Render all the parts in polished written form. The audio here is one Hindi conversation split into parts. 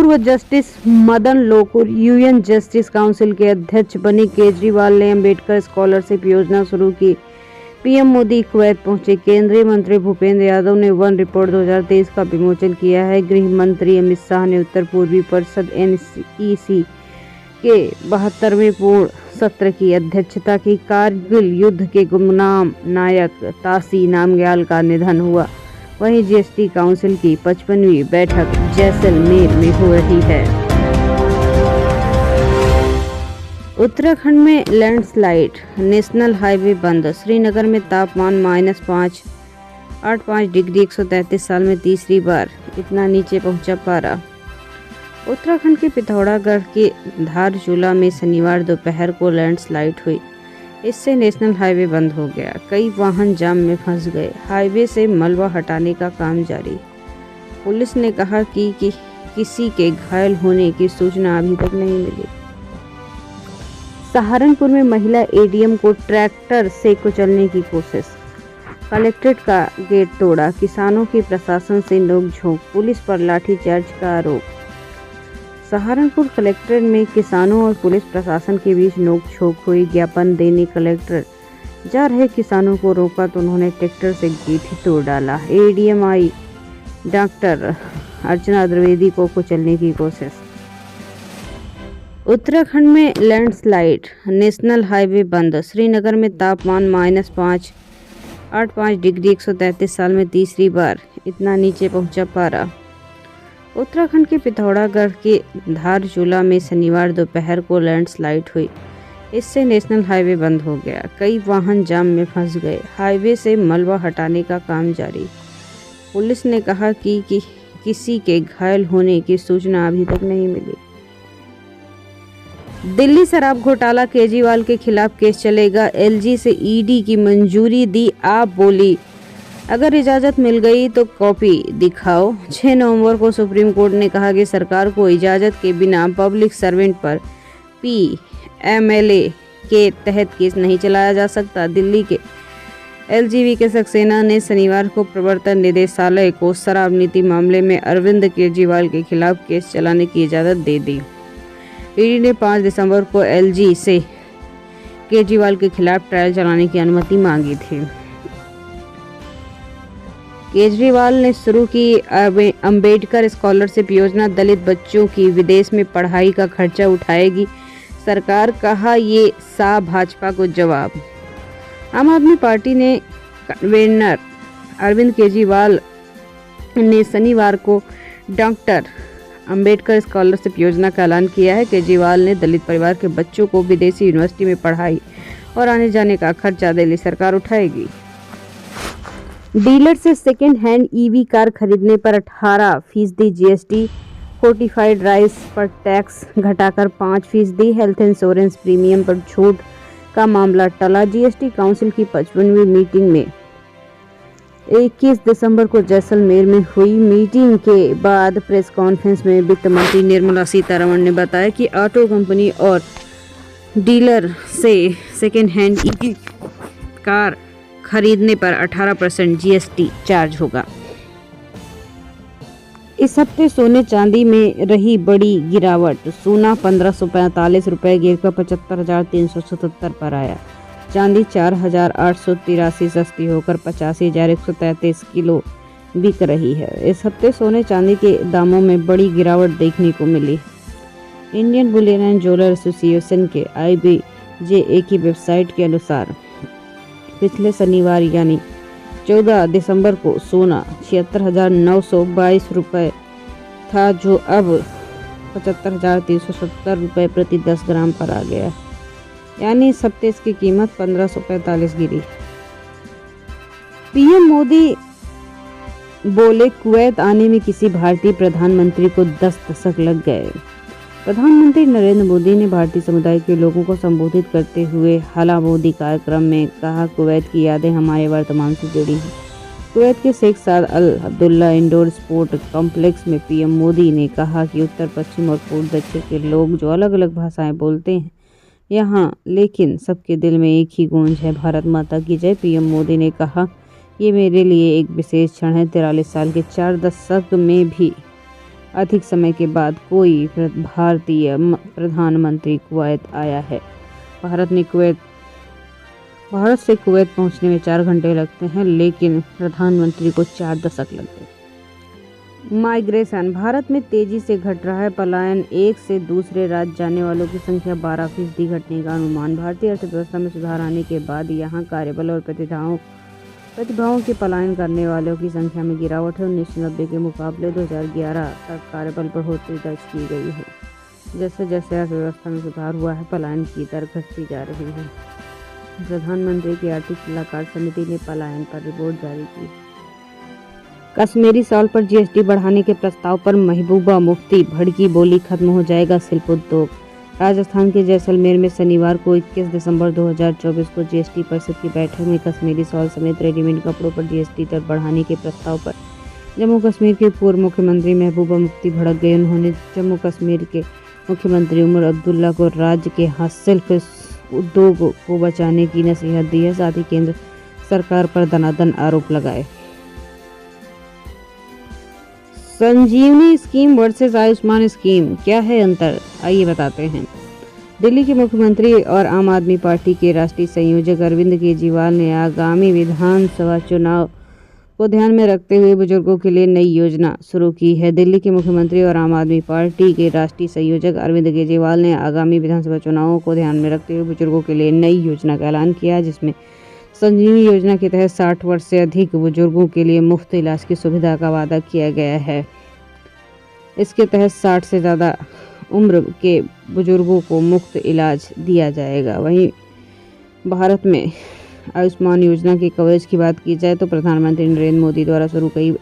पूर्व justice Madan Lokur UN justice council के अध्यक्ष बने केजरीवाल ने अंबेडकर स्कॉलरशिप योजना शुरू की। पीएम मोदी कुवैत पहुंचे। केंद्रीय मंत्री भूपेंद्र यादव ने वन रिपोर्ट 2023 का विमोचन किया है। गृह मंत्री अमित शाह ने उत्तर पूर्वी परिषद एनईसी के 72वें पूर्ण सत्र की अध्यक्षता की। कारगिल युद्ध के गुमनाम नायक तासी नामग्याल का निधन हुआ। वहीं जीएसटी काउंसिल की 55वीं बैठक जैसलमेर में हो रही है। उत्तराखंड में लैंडस्लाइड, नेशनल हाईवे बंद। श्रीनगर में तापमान -5.85 डिग्री 133 साल में तीसरी बार इतना नीचे पहुंचा पारा। उत्तराखंड के पिथौरागढ़ के धारचूला में शनिवार दोपहर को लैंडस्लाइड हुई। इससे नेशनल हाईवे बंद हो गया। कई वाहन जाम में फंस गए। हाईवे से मलबा हटाने का काम जारी। पुलिस ने कहा कि किसी के घायल होने की सूचना अभी तक नहीं मिली। सहारनपुर में महिला एडीएम को ट्रैक्टर से कुचलने की कोशिश। कलेक्ट्रेट का गेट तोड़ा। किसानों की प्रशासन से नोकझोंक। पुलिस पर लाठीचार्ज का आरोप। सहारनपुर कलेक्ट्रेट में किसानों और पुलिस प्रशासन के बीच नोकझोंक हुई। ज्ञापन देने कलेक्टर जा रहे किसानों को रोका तो उन्होंने ट्रैक्टर से गेट ही तोड़ डाला। एडीएम आई डॉक्टर अर्चना द्विवेदी को कुचलने की कोशिश। उत्तराखंड में लैंडस्लाइड, नेशनल हाईवे बंद। श्रीनगर में तापमान -5.85 डिग्री 133 साल में तीसरी बार इतना नीचे पहुंचा पारा। उत्तराखंड के पिथौरागढ़ के धारचूला में शनिवार दोपहर को लैंडस्लाइड हुई। इससे नेशनल हाईवे बंद हो गया। कई वाहन जाम में फंस गए। हाईवे से मलबा हटाने का काम जारी। पुलिस ने कहा कि किसी के घायल होने की सूचना अभी तक नहीं मिली। दिल्ली शराब घोटाला, केजरीवाल के खिलाफ केस चलेगा। एलजी से ईडी की मंजूरी दी। आप बोली अगर इजाज़त मिल गई तो कॉपी दिखाओ। 6 नवंबर को सुप्रीम कोर्ट ने कहा कि सरकार को इजाज़त के बिना पब्लिक सर्वेंट पर पीएमएलए के तहत केस नहीं चलाया जा सकता। दिल्ली के एलजीबी के सक्सेना ने शनिवार को प्रवर्तन निदेशालय को शराब नीति मामले में अरविंद केजरीवाल के खिलाफ केस चलाने की इजाज़त दे दी। ईडी ने 5 दिसंबर को एलजी से केजरीवाल के खिलाफ ट्रायल चलाने की अनुमति मांगी थी। केजरीवाल ने शुरू की अंबेडकर स्कॉलरशिप योजना। दलित बच्चों की विदेश में पढ़ाई का खर्चा उठाएगी सरकार, कहा ये सा भाजपा को जवाब। आम आदमी पार्टी ने कन्वीनर अरविंद केजरीवाल ने शनिवार को डॉक्टर अंबेडकर स्कॉलरशिप योजना का ऐलान किया है। केजरीवाल ने दलित परिवार के बच्चों को विदेशी यूनिवर्सिटी में पढ़ाई और आने जाने का खर्चा दिल्ली सरकार उठाएगी। डीलर से सेकेंड हैंड ईवी कार खरीदने पर 18% जीएसटी। फोर्टिफाइड राइस पर टैक्स घटाकर 5%। हेल्थ इंश्योरेंस प्रीमियम पर छूट का मामला टला। जीएसटी काउंसिल की 55वीं मीटिंग में 21 दिसंबर को जैसलमेर में हुई। मीटिंग के बाद प्रेस कॉन्फ्रेंस में वित्त मंत्री निर्मला सीतारमण ने बताया कि ऑटो कंपनी और डीलर से सेकेंड हैंड ईवी कार खरीदने पर 18% जीएसटी चार्ज होगा। इस हफ्ते सोने चांदी में रही बड़ी गिरावट। सोना 1545 रुपए गिरकर 75,377 पर आया। चांदी 4,883 सस्ती होकर 85,133 किलो बिक रही है। इस हफ्ते सोने चांदी के दामों में बड़ी गिरावट देखने को मिली। Indian bullion and jeweller association के IBJA की वेबसाइट के अनुसार पिछले शनिवार यानी 14 दिसंबर को सोना 76,922 रुपये था, जो अब 75,370 रुपये प्रति 10 ग्राम पर आ गया, यानी इस हफ्ते इसकी कीमत 1545 गिरी। पीएम मोदी बोले कुवैत आने में किसी भारतीय प्रधानमंत्री को 10 दशक लग गए। प्रधानमंत्री नरेंद्र मोदी ने भारतीय समुदाय के लोगों को संबोधित करते हुए हाला मोदी कार्यक्रम में कहा, कुवैत की यादें हमारे वर्तमान से जुड़ी हैं। कुवैत के शेख साद अल अब्दुल्ला इंडोर स्पोर्ट कॉम्प्लेक्स में पीएम मोदी ने कहा कि उत्तर पश्चिम और पूर्व दक्षिण के लोग जो अलग अलग भाषाएं बोलते हैं यहाँ, लेकिन सबके दिल में एक ही गूंज है, भारत माता की जय। पीएम मोदी ने कहा, ये मेरे लिए एक विशेष क्षण है। 43 साल के 4 दशक में भी अधिक समय के बाद कोई भारतीय प्रधानमंत्री कुवैत आया है। भारत से कुवैत पहुंचने में 4 घंटे लगते हैं, लेकिन प्रधानमंत्री को 4 दशक लगते हैं। माइग्रेशन। भारत में तेजी से घट रहा है पलायन। एक से दूसरे राज्य जाने वालों की संख्या 12% घटने का अनुमान। भारतीय अर्थव्यवस्था में सुधार आने के बाद यहाँ कार्यबल और प्रतिभाओं के पलायन करने वालों की संख्या में गिरावट है। 1990 के मुकाबले 2011 तक कार्यबल बढ़ोतरी दर्ज की गई है। जैसे जैसे अर्थव्यवस्था में सुधार हुआ है, पलायन की दर घटती जा रही है। प्रधानमंत्री की आर्थिक सलाहकार समिति ने पलायन पर रिपोर्ट जारी की। कश्मीरी शॉल पर जीएसटी बढ़ाने के प्रस्ताव पर महबूबा मुफ्ती भड़की, बोली खत्म हो जाएगा शिल्प उद्योग। राजस्थान के जैसलमेर में शनिवार को 21 दिसंबर 2024 को जीएसटी परिषद की बैठक में कश्मीरी शॉल समेत रेडीमेड कपड़ों पर जीएसटी दर बढ़ाने के प्रस्ताव पर जम्मू कश्मीर के पूर्व मुख्यमंत्री महबूबा मुफ्ती भड़क गए। उन्होंने जम्मू कश्मीर के मुख्यमंत्री उमर अब्दुल्ला को राज्य के हस्तशिल्प उद्योग को बचाने की नसीहत दी है। साथ ही केंद्र सरकार पर दनादन आरोप लगाए। संजीवनी स्कीम वर्सेस आयुष्मान स्कीम, क्या है अंतर, आइए बताते हैं। दिल्ली के मुख्यमंत्री और आम आदमी पार्टी के राष्ट्रीय संयोजक अरविंद केजरीवाल ने आगामी विधानसभा चुनाव को ध्यान में रखते हुए बुजुर्गों के लिए नई योजना शुरू की है। दिल्ली के मुख्यमंत्री और आम आदमी पार्टी के राष्ट्रीय संयोजक अरविंद केजरीवाल ने आगामी विधानसभा चुनावों को ध्यान में रखते हुए बुजुर्गों के लिए नई योजना का ऐलान किया, जिसमें संजीवनी योजना के तहत 60 वर्ष से अधिक बुजुर्गों के लिए मुफ्त इलाज की सुविधा का वादा किया गया है। इसके तहत 60 से ज़्यादा उम्र के बुजुर्गों को मुफ्त इलाज दिया जाएगा। वहीं भारत में आयुष्मान योजना के कवरेज की बात की जाए तो प्रधानमंत्री नरेंद्र मोदी द्वारा शुरू की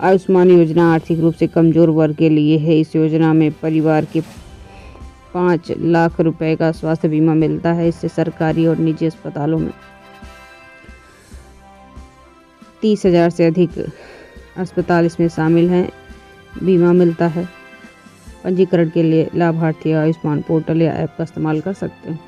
आयुष्मान योजना आर्थिक रूप से कमजोर वर्ग के लिए है। इस योजना में परिवार के 5 लाख रुपए का स्वास्थ्य बीमा मिलता है। इससे सरकारी और निजी अस्पतालों में 30,000 से अधिक अस्पताल इसमें शामिल हैं। बीमा मिलता है। पंजीकरण के लिए लाभार्थी आयुष्मान पोर्टल या ऐप का इस्तेमाल कर सकते हैं।